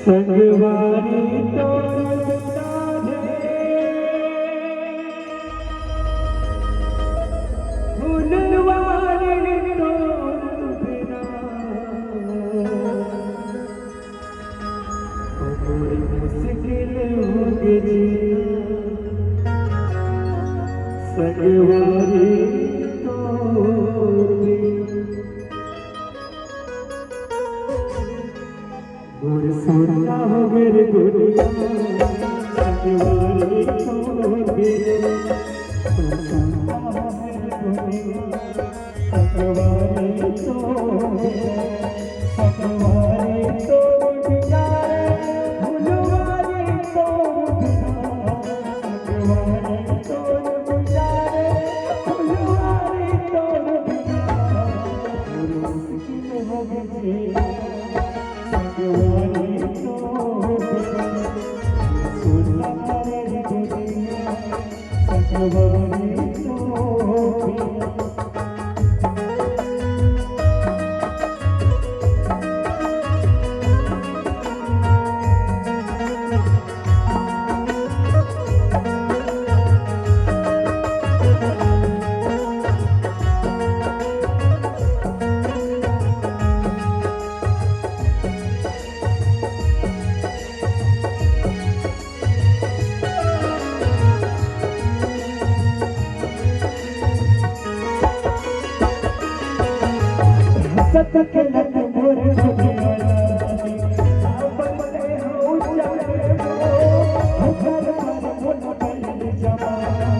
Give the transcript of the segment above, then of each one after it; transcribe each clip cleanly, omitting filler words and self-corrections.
संगवारी तो फूलवारी तो बिना बड़ी मुश्किल हो गई संगवारी तो मोर सोना हो मेरे दुनिया संगवारी तो बिना सोना हो मेरे दुनिया संगवारी तो संगवारी तो बिना फूलवारी तो बिना संगवारी तो बिना फूलवारी तो बिना मुश्किल हो गई संगवारी तो बिना सोना मेरी दुनिया संगवारी तो बिना सत के लग मोरे दुनिया बनते हो चले हो घर पर बोल गई जमाना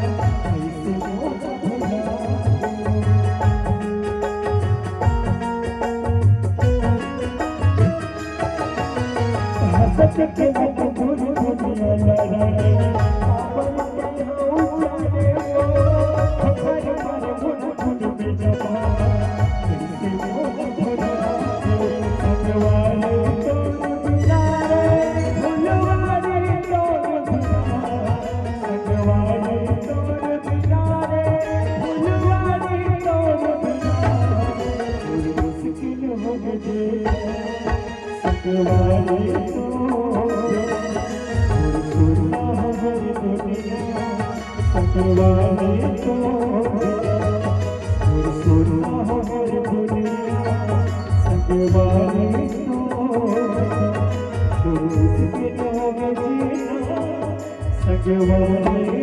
ऐसे बोल भुला सत के लग मोरे दुनिया बनते हो चले हो घर पर बोल गई जमाना संगवारी तो सुना हो मेरी दुनिया संगवारी तो सुना हो मेरी दुनिया संगवारी तो मुश्किल हो गई संगवारी